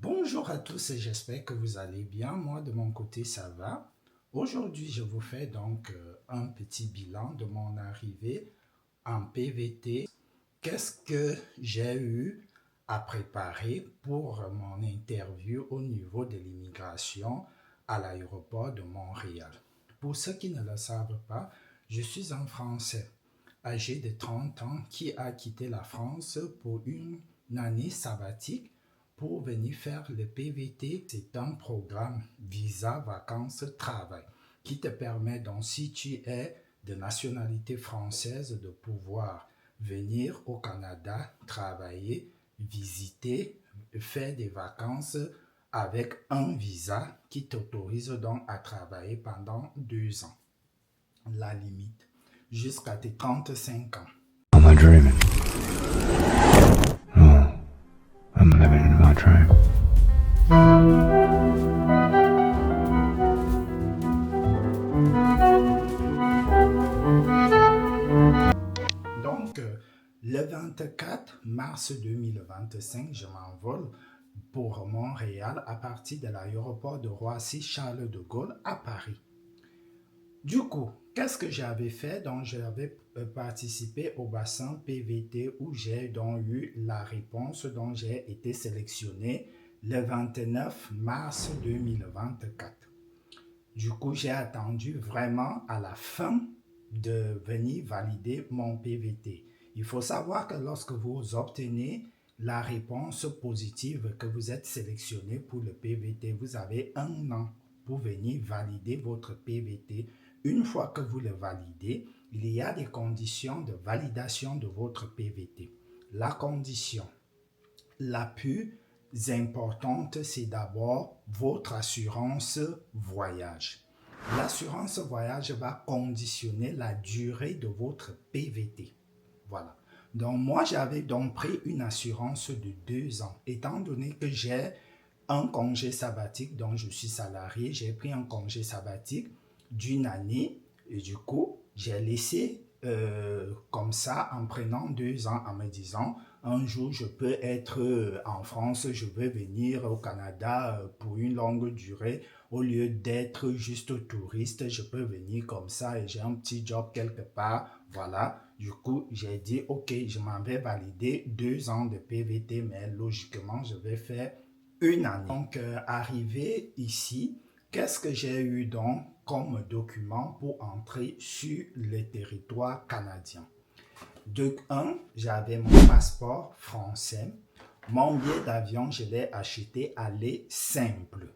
Bonjour à tous et j'espère que vous allez bien. Moi, de mon côté, ça va. Aujourd'hui, je vous fais donc un petit bilan de mon arrivée en PVT. Qu'est-ce que j'ai eu à préparer pour mon interview au niveau de l'immigration à l'aéroport de Montréal? Pour ceux qui ne le savent pas, je suis un Français âgé de 30 ans qui a quitté la France pour une année sabbatique pour venir faire le PVT. C'est un programme visa vacances travail qui te permet donc, si tu es de nationalité française, de pouvoir venir au Canada travailler, visiter, faire des vacances avec un visa qui t'autorise donc à travailler pendant 2 ans, la limite, jusqu'à tes 35 ans. Am I dreaming? No, I'm living in my dream. Donc, le 24 mars 2025, je m'envole pour Montréal à partir de l'aéroport de Roissy-Charles de Gaulle à Paris. Du coup, qu'est-ce que j'avais fait? Donc, j'avais participé au bassin PVT où j'ai donc eu la réponse, dont j'ai été sélectionné le 29 mars 2024. Du coup, j'ai attendu vraiment à la fin de venir valider mon PVT. Il faut savoir que lorsque vous obtenez la réponse positive que vous êtes sélectionné pour le PVT, vous avez 1 an pour venir valider votre PVT. Une fois que vous le validez, il y a des conditions de validation de votre PVT. La condition la plus importante, c'est d'abord votre assurance voyage. L'assurance voyage va conditionner la durée de votre PVT. Voilà. Donc, moi, j'avais donc pris une assurance de 2 ans. Étant donné que j'ai un congé sabbatique, donc je suis salarié, j'ai pris un congé sabbatique d'une année et du coup, j'ai laissé comme ça en prenant 2 ans en me disant un jour je peux être en France, je veux venir au Canada pour une longue durée. Au lieu d'être juste touriste, je peux venir comme ça et j'ai un petit job quelque part. Voilà, du coup, j'ai dit, ok, je m'en vais valider 2 ans de PVT, mais logiquement, je vais faire une année. Donc, arrivé ici, qu'est-ce que j'ai eu donc comme document pour entrer sur le territoire canadien? De 1, j'avais mon passeport français. Mon billet d'avion, je l'ai acheté aller simple.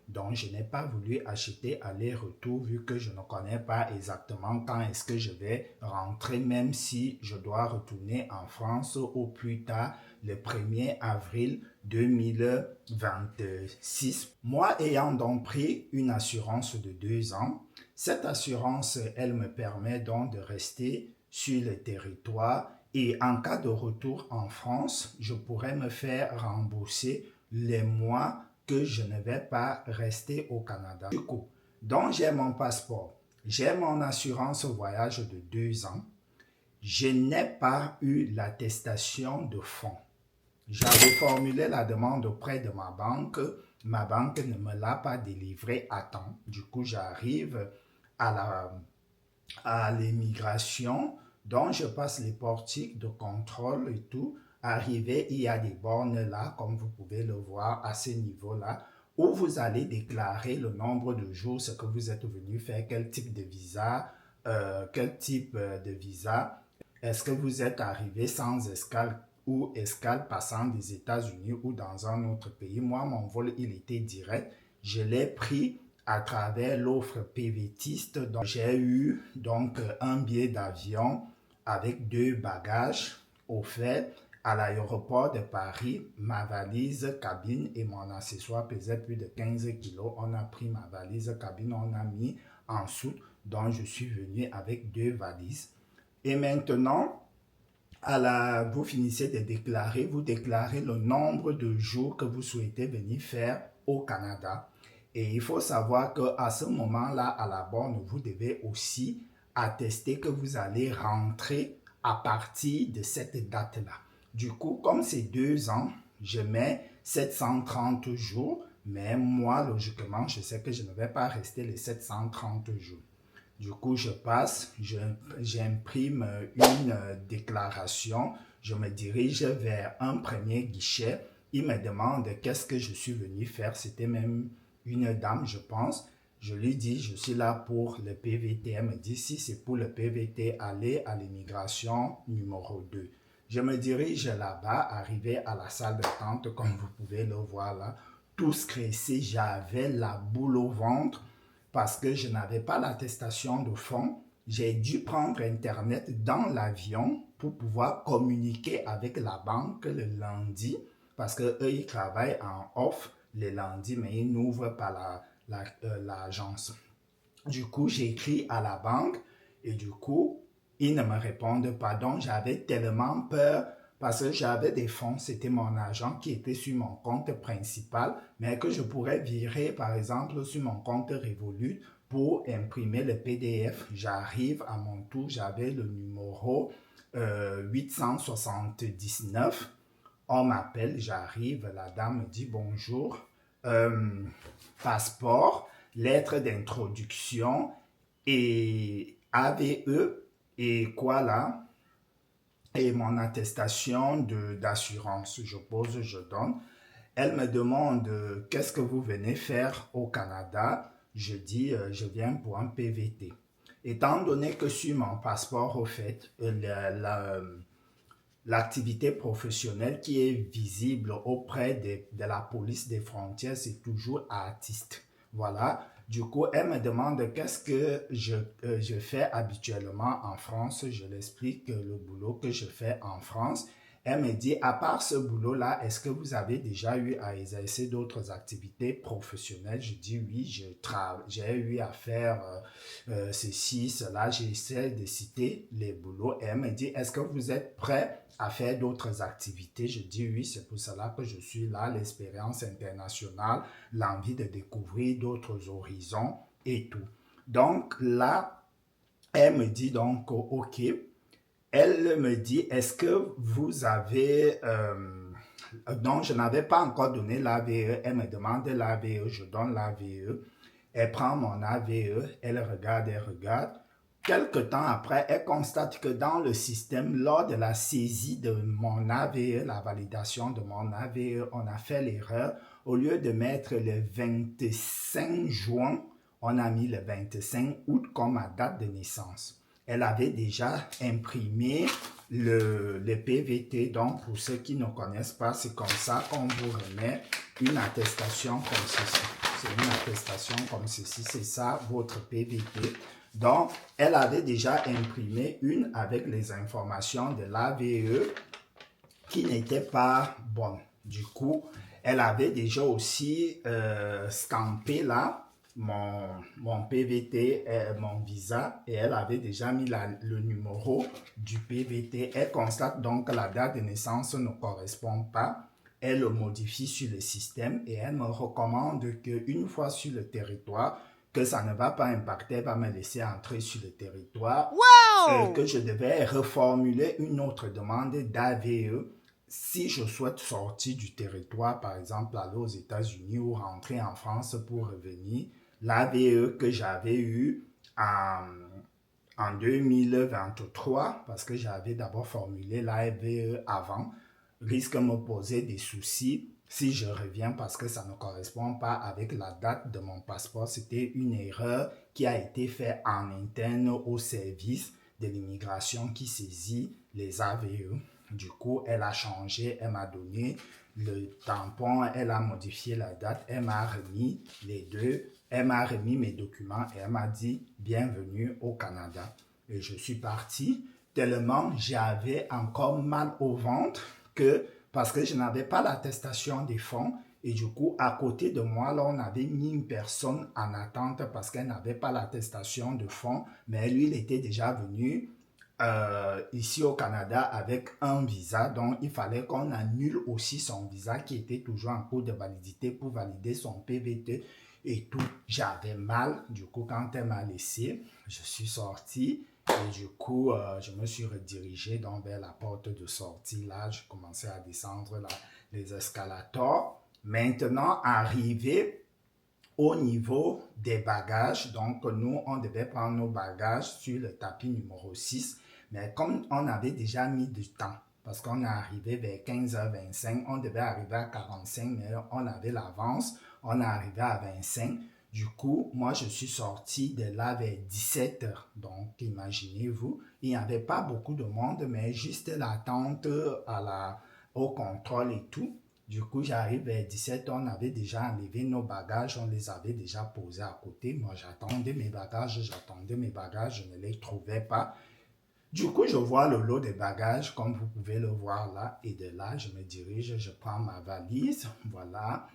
Donc, je n'ai pas voulu acheter aller-retour vu que je ne connais pas exactement quand est-ce que je vais rentrer, même si je dois retourner en France au plus tard le 1er avril 2026. Moi, ayant donc pris une assurance de 2 ans, cette assurance, elle me permet donc de rester sur le territoire et en cas de retour en France, je pourrais me faire rembourser les mois que je ne vais pas rester au Canada. Du coup, donc j'ai mon passeport, j'ai mon assurance voyage de 2 ans, je n'ai pas eu l'attestation de fonds. J'avais formulé la demande auprès de ma banque ne me l'a pas délivré à temps. Du coup, j'arrive à l'immigration, donc je passe les portiques de contrôle et tout. Arrivé, il y a des bornes là, comme vous pouvez le voir à ce niveau-là, où vous allez déclarer le nombre de jours, ce que vous êtes venu faire, quel type de visa, est-ce que vous êtes arrivé sans escale ou escale passant des États-Unis ou dans un autre pays. Moi, mon vol, il était direct. Je l'ai pris à travers l'offre PVTiste. Donc, j'ai eu donc un billet d'avion avec 2 bagages offerts à l'aéroport de Paris. Ma valise cabine et mon accessoire pesaient plus de 15 kilos. On a pris ma valise cabine, on a mis en soute. Donc, je suis venu avec 2 valises. Et maintenant, vous finissez de déclarer, vous déclarez le nombre de jours que vous souhaitez venir faire au Canada. Et il faut savoir qu'à ce moment-là, à la borne, vous devez aussi attester que vous allez rentrer à partir de cette date-là. Du coup, comme c'est 2 ans, je mets 730 jours, mais moi, logiquement, je sais que je ne vais pas rester les 730 jours. Du coup, je passe, j'imprime une déclaration, je me dirige vers un premier guichet. Il me demande qu'est-ce que je suis venu faire. C'était même une dame, je pense. Je lui dis, je suis là pour le PVT. Elle me dit, si c'est pour le PVT, allez à l'immigration numéro 2. Je me dirige là-bas, arrivé à la salle d'attente, comme vous pouvez le voir là, tout stressé, j'avais la boule au ventre parce que je n'avais pas l'attestation de fonds. J'ai dû prendre Internet dans l'avion pour pouvoir communiquer avec la banque le lundi parce qu'eux, ils travaillent en off le lundi, mais ils n'ouvrent pas l'agence. Du coup, j'ai écrit à la banque et du coup, ils ne me répondent pas. Donc, j'avais tellement peur parce que j'avais des fonds, c'était mon agent qui était sur mon compte principal, mais que je pourrais virer, par exemple, sur mon compte Revolut pour imprimer le PDF. J'arrive à mon tour, j'avais le numéro 879. On m'appelle, j'arrive, la dame me dit bonjour, passeport, lettre d'introduction et AVE et quoi là? Et mon attestation d'assurance. Je pose, je donne. Elle me demande qu'est-ce que vous venez faire au Canada. Je dis je viens pour un PVT. Étant donné que sur mon passeport, au fait, l'activité professionnelle qui est visible auprès de la police des frontières, c'est toujours artiste. Voilà. Du coup, elle me demande qu'est-ce que je fais habituellement en France. Je l'explique le boulot que je fais en France. Elle me dit, à part ce boulot-là, est-ce que vous avez déjà eu à exercer d'autres activités professionnelles? Je dis oui, j'ai eu à faire ceci, cela. J'essaie de citer les boulots. Et elle me dit, est-ce que vous êtes prêt à faire d'autres activités? Je dis oui, c'est pour cela que je suis là, l'expérience internationale, l'envie de découvrir d'autres horizons et tout. Donc là, elle me dit donc, ok. Elle me dit, est-ce que vous avez... donc, je n'avais pas encore donné l'AVE. Elle me demande l'AVE, je donne l'AVE. Elle prend mon AVE, elle regarde, elle regarde. Quelque temps après, elle constate que dans le système, lors de la saisie de mon AVE, la validation de mon AVE, on a fait l'erreur. Au lieu de mettre le 25 juin, on a mis le 25 août comme ma date de naissance. Elle avait déjà imprimé le PVT. Donc, pour ceux qui ne connaissent pas, c'est comme ça qu'on vous remet une attestation comme ceci. C'est une attestation comme ceci. C'est ça, votre PVT. Donc, elle avait déjà imprimé une avec les informations de l'AVE qui n'étaient pas bonnes. Du coup, elle avait déjà aussi stampé là mon PVT, mon visa, et elle avait déjà mis le numéro du PVT. Elle constate donc que la date de naissance ne correspond pas. Elle le modifie sur le système et elle me recommande qu'une fois sur le territoire, que ça ne va pas impacter, elle va me laisser entrer sur le territoire, que je devais reformuler une autre demande d'AVE si je souhaite sortir du territoire, par exemple aller aux États-Unis ou rentrer en France pour revenir. L'AVE que j'avais eu en 2023, parce que j'avais d'abord formulé l'AVE avant, risque de me poser des soucis si je reviens parce que ça ne correspond pas avec la date de mon passeport. C'était une erreur qui a été faite en interne au service de l'immigration qui saisit les AVE. Du coup, elle a changé, elle m'a donné le tampon, elle a modifié la date, elle m'a remis les deux, elle m'a remis mes documents et elle m'a dit « Bienvenue au Canada ». Et je suis parti tellement j'avais encore mal au ventre parce que je n'avais pas l'attestation des fonds. Et du coup, à côté de moi, là, on avait mis une personne en attente parce qu'elle n'avait pas l'attestation de fonds. Mais lui, il était déjà venu ici au Canada avec un visa. Donc, il fallait qu'on annule aussi son visa qui était toujours en cours de validité pour valider son PVT et tout. J'avais mal. Du coup, quand elle m'a laissé, je suis sorti. Et du coup, je me suis redirigé donc vers la porte de sortie. Là, je commençais à descendre les escalators. Maintenant, arrivé au niveau des bagages, donc nous, on devait prendre nos bagages sur le tapis numéro 6, mais comme on avait déjà mis du temps, parce qu'on est arrivé vers 15h25, on devait arriver à 45, mais on avait l'avance, on est arrivé à 25. Du coup, moi, je suis sorti de là vers 17h. Donc, imaginez-vous, il n'y avait pas beaucoup de monde, mais juste l'attente au contrôle et tout. Du coup, j'arrive vers 17h, on avait déjà enlevé nos bagages, on les avait déjà posés à côté. Moi, j'attendais mes bagages, je ne les trouvais pas. Du coup, je vois le lot des bagages, comme vous pouvez le voir là. Et de là, je me dirige, je prends ma valise, voilà.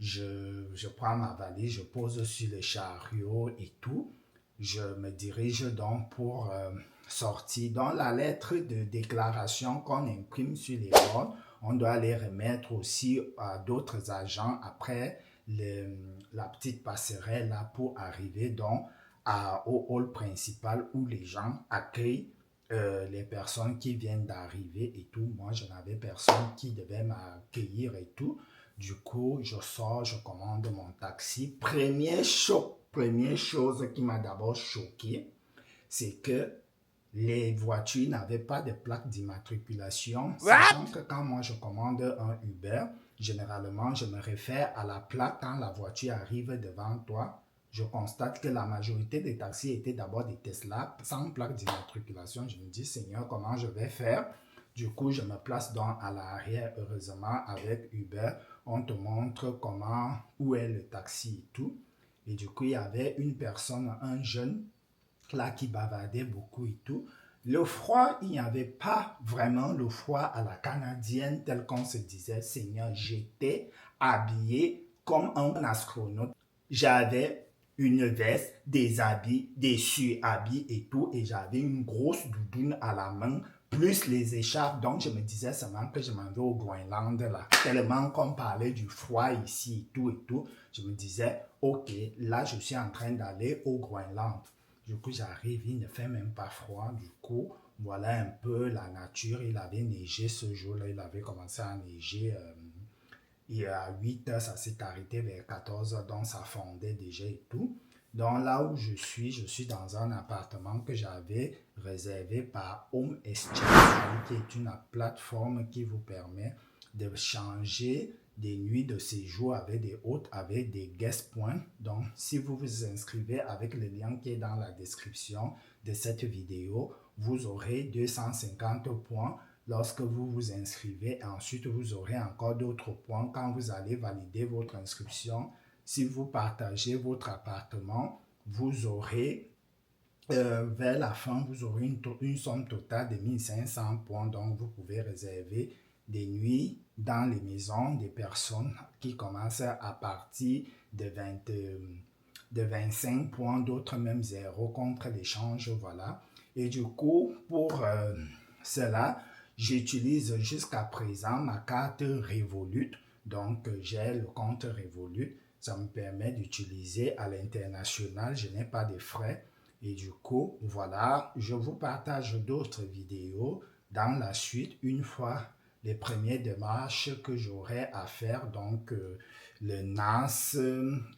Je prends ma valise, je pose sur le chariot et tout. Je me dirige donc pour sortir. Dans la lettre de déclaration qu'on imprime sur les bords, on doit les remettre aussi à d'autres agents après la petite passerelle là pour arriver donc au hall principal où les gens accueillent les personnes qui viennent d'arriver et tout. Moi, je n'avais personne qui devait m'accueillir et tout. Du coup, je sors, je commande mon taxi. Première chose qui m'a d'abord choqué, c'est que les voitures n'avaient pas de plaque d'immatriculation. Sachant que quand moi je commande un Uber, généralement, je me réfère à la plaque quand la voiture arrive devant toi. Je constate que la majorité des taxis étaient d'abord des Tesla sans plaque d'immatriculation. Je me dis, Seigneur, comment je vais faire? Du coup, je me place donc à l'arrière. Heureusement, avec Uber, on te montre où est le taxi et tout. Et du coup, il y avait une personne, un jeune, là qui bavardait beaucoup et tout. Le froid, il n'y avait pas vraiment le froid à la canadienne tel qu'on se disait. Seigneur, j'étais habillé comme un astronaute. J'avais une veste, des habits, des surhabits et tout. Et j'avais une grosse doudoune à la main, plus les écharpes. Donc, je me disais seulement que je m'en vais au Groenland, là. Tellement qu'on parlait du froid ici et tout. Je me disais, ok, là, je suis en train d'aller au Groenland. Du coup, j'arrive, il ne fait même pas froid. Du coup, voilà un peu la nature. Il avait neigé ce jour-là. Il avait commencé à neiger. Et à 8 heures, ça s'est arrêté vers 14 heures. Donc, ça fondait déjà et tout. Donc, là où je suis dans un appartement que j'avais réservé par Home Exchange, qui est une plateforme qui vous permet de changer des nuits de séjour avec des hôtes, avec des guest points. Donc, si vous vous inscrivez avec le lien qui est dans la description de cette vidéo, vous aurez 250 points lorsque vous vous inscrivez. Ensuite, vous aurez encore d'autres points quand vous allez valider votre inscription. Si vous partagez votre appartement, vous aurez, vers la fin, vous aurez une somme totale de 1500 points. Donc, vous pouvez réserver des nuits dans les maisons des personnes qui commencent à partir de 25 points, d'autres même 0 contre l'échange, voilà. Et du coup, pour cela, j'utilise jusqu'à présent ma carte Revolut. Donc, j'ai le compte Revolut. Ça me permet d'utiliser à l'international. Je n'ai pas de frais. Et du coup, voilà, je vous partage d'autres vidéos dans la suite, une fois les premières démarches que j'aurai à faire, donc le NAS,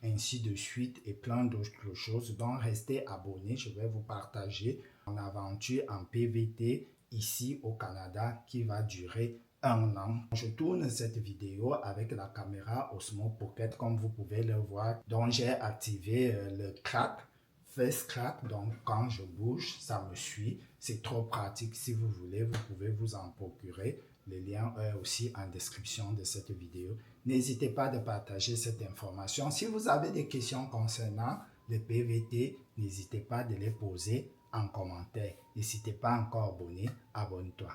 ainsi de suite, et plein d'autres choses. Donc, restez abonnés, je vais vous partager mon aventure en PVT ici au Canada qui va durer 1 an. Je tourne cette vidéo avec la caméra Osmo Pocket, comme vous pouvez le voir. Donc, j'ai activé le crack, face crack, donc quand je bouge, ça me suit. C'est trop pratique. Si vous voulez, vous pouvez vous en procurer. Le lien est aussi en description de cette vidéo. N'hésitez pas de partager cette information. Si vous avez des questions concernant le PVT, n'hésitez pas de les poser en commentaire. Et si tu n'es pas encore abonné, abonne-toi.